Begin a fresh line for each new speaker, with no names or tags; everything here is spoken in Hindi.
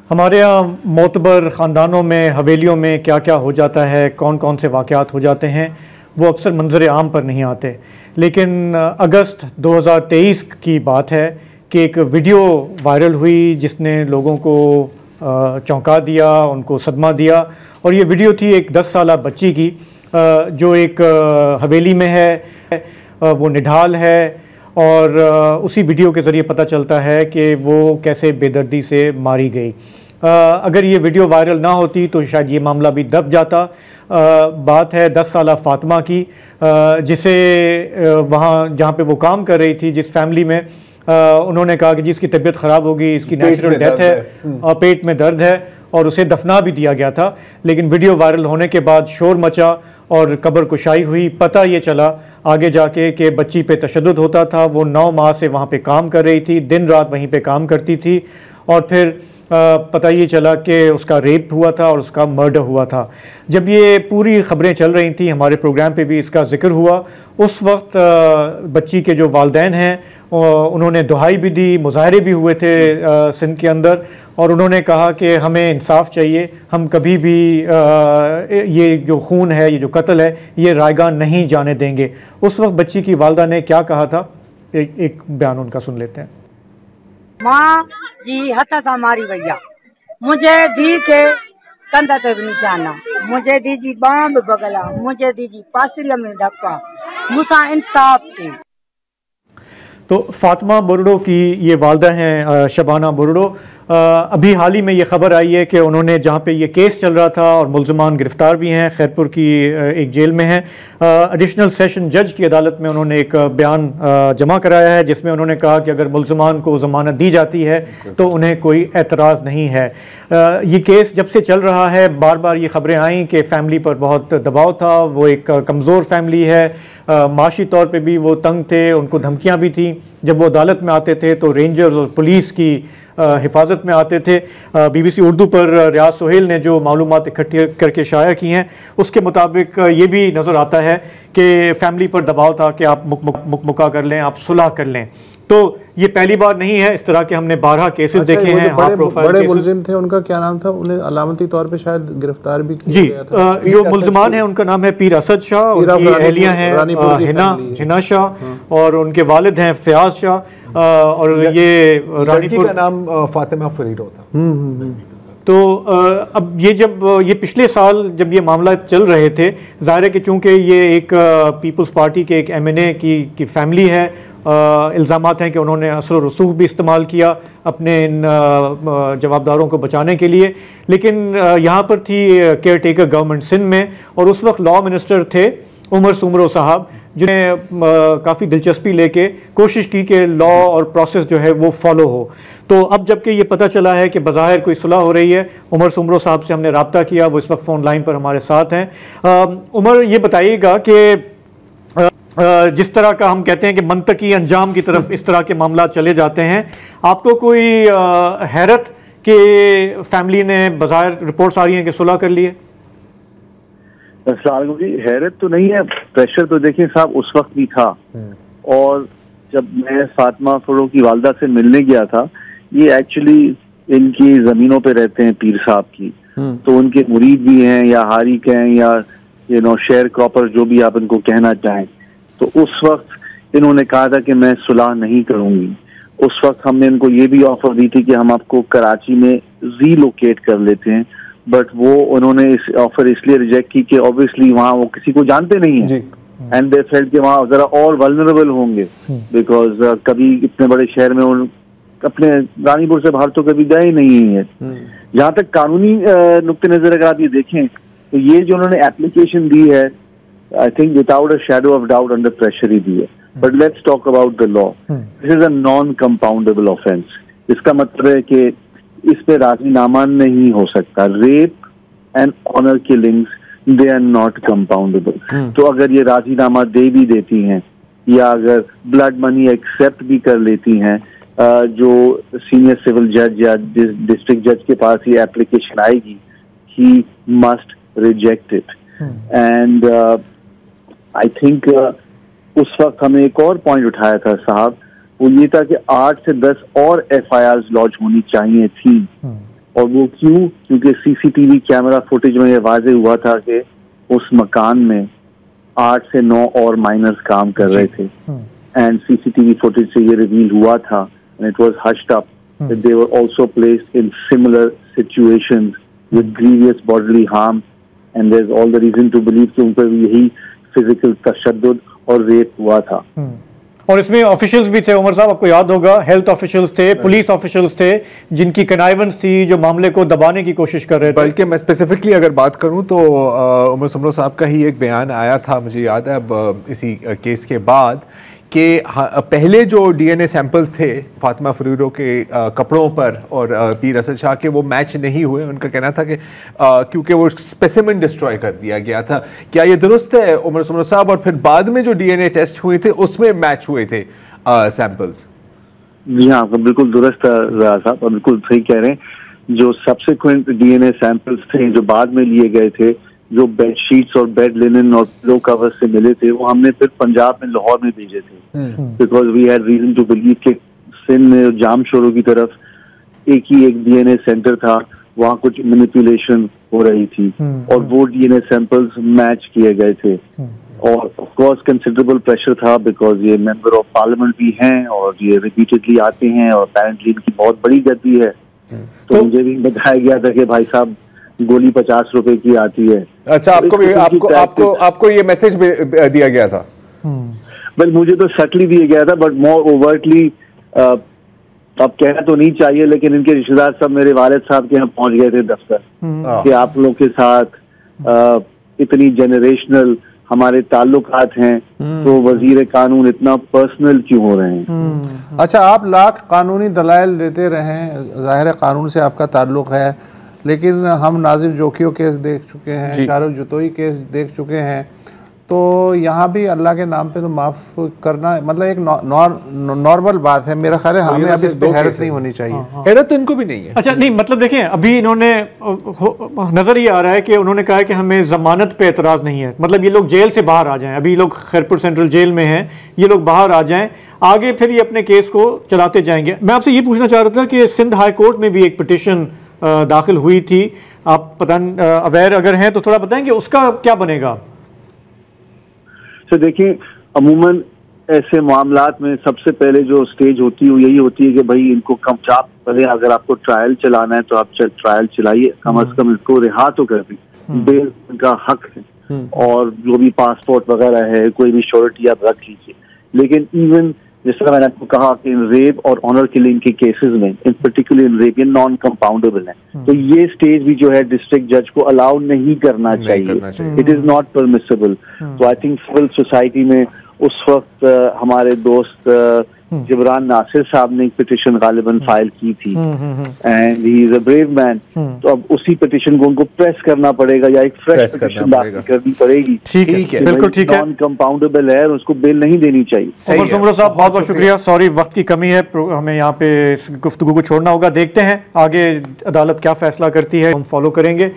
हमारे यहाँ मोतबर ख़ानदानों में, हवेलियों में क्या क्या हो जाता है, कौन कौन से वाक़यात हो जाते हैं, वो अक्सर मंजर आम पर नहीं आते। लेकिन अगस्त 2023 की बात है कि एक वीडियो वायरल हुई जिसने लोगों को चौंका दिया, उनको सदमा दिया। और ये वीडियो थी एक 10 साला बच्ची की जो एक हवेली में है, वो निढाल है। और उसी वीडियो के ज़रिए पता चलता है कि वो कैसे बेदर्दी से मारी गई। अगर ये वीडियो वायरल ना होती तो शायद ये मामला भी दब जाता। बात है 10 साला फ़ातिमा की, जिसे वहाँ जहाँ पे वो काम कर रही थी, जिस फैमिली में, उन्होंने कहा कि जिसकी तबीयत ख़राब होगी, इसकी नेचुरल डेथ है और पेट में दर्द है, और उसे दफना भी दिया गया था। लेकिन वीडियो वायरल होने के बाद शोर मचा और कब्र कुशाई हुई। पता ये चला आगे जाके कि बच्ची पे तशद्दुद होता था। वो 9 माह से वहाँ पे काम कर रही थी, दिन रात वहीं पे काम करती थी। और फिर पता ये चला कि उसका रेप हुआ था और उसका मर्डर हुआ था। जब ये पूरी ख़बरें चल रही थी, हमारे प्रोग्राम पे भी इसका ज़िक्र हुआ। उस वक्त बच्ची के जो वालिदैन हैं उन्होंने दुहाई भी दी, मुज़ाहरे भी हुए थे सिंध के अंदर, और उन्होंने कहा कि हमें इंसाफ चाहिए, हम कभी भी ये जो खून है, ये जो कत्ल है, ये रायगा नहीं जाने देंगे। उस वक्त बच्ची की वालदा ने क्या कहा था, एक बयान उनका सुन लेते हैं।
माँ जी हथ सां मारी वई आहे, मुंहिंजे धीउ खे कंध ते बि निशाना, मुंहिंजे धीउ जी बांह बि भॻल आहे, मुंहिंजे धीउ जी पासिरीअ में धक आहे, मूंसां इंसाफ़ थिए।
तो फातिमा बुरड़ो की ये वालदा हैं शबाना बुरड़ो। अभी हाल ही में ये ख़बर आई है कि उन्होंने, जहाँ पे ये केस चल रहा था और मुल्ज़िमान गिरफ़्तार भी हैं, खैरपुर की एक जेल में हैं, एडिशनल सेशन जज की अदालत में उन्होंने एक बयान जमा कराया है जिसमें उन्होंने कहा कि अगर मुल्ज़िमान को ज़मानत दी जाती है तो उन्हें कोई एतराज़ नहीं है। ये केस जब से चल रहा है, बार बार ये ख़बरें आईं कि फ़ैमिली पर बहुत दबाव था, वो एक कमज़ोर फैमिली है, माशी तौर पे भी वो तंग थे, उनको धमकियां भी थी। जब वो अदालत में आते थे तो रेंजर्स और पुलिस की हिफाजत में आते थे। BBC उर्दू पर रियाज सोहेल ने जो मालूमात इकट्ठी करके शाया की हैं, उसके मुताबिक ये भी नज़र आता है कि फ़ैमिली पर दबाव था कि आप मुका कर लें, आप सुलह कर लें। तो ये पहली बार नहीं है, इस तरह के हमने 12 केसेस देखे हैं।
बड़े मुल्जिम थे, उनका क्या नाम था, उन्हें अलामती तौर पे शायद गिरफ्तार भी किया गया था।
जो मुल्जिमान है उनका नाम है पीर असद शाह, उनकी अहलियां हैं हिना शाह और उनके वालिद हैं फयाज शाह, और ये रानीपुर
का नाम फातिमा फरीद होता।
तो अब ये जब ये पिछले साल जब ये मामला चल रहे थे, ज़ाहिर है कि चूँकि ये एक पीपल्स पार्टी के एक MNA की फैमिली है, इल्ज़ामात हैं कि उन्होंने असर और रसूख भी इस्तेमाल किया अपने इन जवाबदारों को बचाने के लिए। लेकिन यहाँ पर थी केयर टेकर गवर्नमेंट सिंध में, और उस वक्त लॉ मिनिस्टर थे उमर सुमरो साहब, जिन्हें काफ़ी दिलचस्पी लेके कोशिश की कि लॉ और प्रोसेस जो है वो फॉलो हो। तो अब जबकि ये पता चला है कि बज़ाहिर कोई सुलह हो रही है, उमर सुमरो साहब से हमने रब्ता किया, वो इस वक्त फ़ोन लाइन पर हमारे साथ हैं। उमर, ये बताइएगा कि जिस तरह का हम कहते हैं कि मंतकी अंजाम की तरफ इस तरह के मामला चले जाते हैं, आपको कोई हैरत कि फैमिली ने, बज़ाहिर रिपोर्ट्स आ रही हैं कि सुलह कर लिए?
जी, हैरत तो नहीं है, प्रेशर तो देखिए साहब उस वक्त भी था। और जब मैं फातिमा फुरो की वालदा से मिलने गया था, ये एक्चुअली इनकी जमीनों पे रहते हैं पीर साहब की, तो उनके मुरीद भी हैं या हारिक हैं या शेयर क्रॉपर, जो भी आप इनको कहना चाहें। तो उस वक्त इन्होंने कहा था कि मैं सुलह नहीं करूंगी। उस वक्त हमने इनको ये भी ऑफर दी थी कि हम आपको कराची में रीलोकेट कर लेते हैं, बट वो उन्होंने इस ऑफर इसलिए रिजेक्ट की कि ऑब्वियसली वहाँ वो किसी को जानते नहीं है, एंड दे फेल्ट कि वहाँ जरा और वल्नरेबल होंगे, बिकॉज कभी इतने बड़े शहर में अपने रानीपुर से बाहर तो कभी गए नहीं है। जहाँ तक कानूनी नुक्ते नजर अगर आप ये देखें तो ये जो उन्होंने एप्लीकेशन दी है, I think without a shadow of doubt under pressure ही दी है। But let's talk about the law. This is a non compoundable offence. इसका मतलब है कि इस पे राजीनामा नहीं हो सकता। Rape and honour killings they are not compoundable. तो अगर ये राजीनामा दे भी देती हैं या अगर ब्लड मनी एक्सेप्ट भी कर लेती हैं, जो सीनियर सिविल जज या डिस्ट्रिक्ट जज के पास ये एप्लीकेशन आएगी, he must reject it. And I think उस वक्त हमें एक और पॉइंट उठाया था साहब, वो ये था कि 8 से 10 और FIRs लॉन्च होनी चाहिए थी और वो क्यों? क्योंकि सीसीटीवी कैमरा फुटेज में ये वाजे हुआ था कि उस मकान में 8 से 9 और माइनर्स काम कर रहे थे, एंड सीसीटीवी फुटेज से ये रिवील हुआ था, and it was hushed up that they were also placed in similar situations with grievous bodily harm, and there is all the reason to believe कि उन पर यही फिजिकल तशद्दुद और रेप हुआ था।
और इसमें ऑफिशियल्स भी थे उमर साहब, आपको याद होगा, हेल्थ ऑफिशियल्स थे, पुलिस ऑफिशियल्स थे, जिनकी कनाइवेंस थी, जो मामले को दबाने की कोशिश कर रहे थे।
बल्कि मैं स्पेसिफिकली अगर बात करूं तो उमर सुमरो साहब का ही एक बयान आया था, मुझे याद है अब इसी केस के बाद, कि पहले जो डीएनए सैंपल्स थे फातिमा फरीदो के कपड़ों पर और पीर असद शाह के, वो मैच नहीं हुए। उनका कहना था कि क्योंकि वो स्पेसिमेन डिस्ट्रॉय कर दिया गया था। क्या ये दुरुस्त है उमर सुमरो साहब? और फिर बाद में जो डीएनए टेस्ट हुए थे उसमें मैच हुए थे सैंपल्स?
जी हाँ, बिल्कुल दुरुस्त रहा साहब, और बिल्कुल सही कह रहे हैं। जो सब्सिक्वेंट डीएनए सैंपल्स थे जो बाद में लिए गए थे, जो बेड शीट्स और बेड लिनन और पिलो कवर से मिले थे, वो हमने फिर पंजाब में लाहौर में भेजे थे, because we had reason to believe कि सिंध में जाम शोरों की तरफ एक ही एक डीएनए सेंटर था, वहाँ कुछ मैनिपुलेशन हो रही थी, और वो डीएनए सैंपल्स मैच किए गए थे। और ऑफ कोर्स कंसिडरेबल प्रेशर था, बिकॉज ये मेंबर ऑफ पार्लियामेंट भी हैं और ये रिपीटेडली आते हैं, और अपेरेंटली इनकी बहुत बड़ी गद्दी है। तो मुझे भी बताया गया था कि भाई साहब गोली 50 रुपए की आती है।
अच्छा, आपको ये मैसेज दिया गया था?
वेल, मुझे तो सटली दिया गया था, बट मोर ओवर्टली अब कहना तो नहीं चाहिए, लेकिन इनके रिश्तेदार सब मेरे वालिद साहब के यहाँ पहुंच गए थे दफ्तर, कि आप लोग के साथ इतनी जनरेशनल हमारे ताल्लुकात हैं, तो वजीर कानून इतना पर्सनल क्यों हो रहे हैं?
अच्छा, आप लाख कानूनी दलाइल देते रहे, जाहिर है कानून से आपका ताल्लुक है, लेकिन हम नाजिम जोखियो केस देख चुके हैं, शाहरुख जुतोई केस देख चुके हैं, तो यहाँ भी अल्लाह के नाम पे तो माफ़ करना मतलब एक नॉर्मल बात है। मेरा ख्याल है हमें अब इस पे हैरत नहीं होनी चाहिए।
हैरत तो इनको भी नहीं है।
अच्छा, नहीं मतलब देखें, अभी इन्होंने नज़र ये आ रहा है कि उन्होंने कहा है कि हमें ज़मानत पे एतराज़ नहीं है, मतलब ये लोग जेल से बाहर आ जाएं। अभी लोग खैरपुर सेंट्रल जेल में हैं, ये लोग बाहर आ जाएं, आगे फिर ये अपने केस को चलाते जाएंगे। मैं आपसे ये पूछना चाह रहा था कि सिंध हाई कोर्ट में भी एक पिटिशन दाखिल हुई थी, आप पता अवेयर अगर हैं तो थोड़ा बताएं कि उसका क्या बनेगा?
तो देखिए, अमूमन ऐसे मामलात में सबसे पहले जो स्टेज होती है वो यही होती है कि भाई इनको कम चाप पहले, अगर आपको ट्रायल चलाना है तो आप ट्रायल चलाइए, कम अज कम इसको रिहा तो कर दी, बेल उनका हक है, और जो भी पासपोर्ट वगैरह है, कोई भी श्योरिटी आप रख लीजिए। लेकिन इवन जिस तरह मैंने आपको कहा कि इन रेप और ऑनर किलिंग के केसेस में, इन पर्टिकुलर इन रेप, ये नॉन कंपाउंडेबल है, तो ये स्टेज भी जो है डिस्ट्रिक्ट जज को अलाउ नहीं करना चाहिए। It is not permissible. तो आई थिंक सिविल सोसाइटी में उस वक्त हमारे दोस्त जिब्रान नासिर साहब ने एक पिटिशन गालिबन फाइल की थी, and he is a brave man. तो अब उसी पिटिशन को उनको प्रेस करना पड़ेगा, या एक फ्रेश पिटिशन दाखिल करनी पड़ेगी।
ठीक है, बिल्कुल ठीक है,
नॉन कंपाउंडेबल है, उसको बेल नहीं देनी चाहिए।
उमर सुमरो साहब, बहुत बहुत शुक्रिया। सॉरी, वक्त की कमी है, हमें यहाँ पे इस गुफ्तगू को छोड़ना होगा। देखते हैं आगे अदालत क्या फैसला करती है, हम फॉलो करेंगे।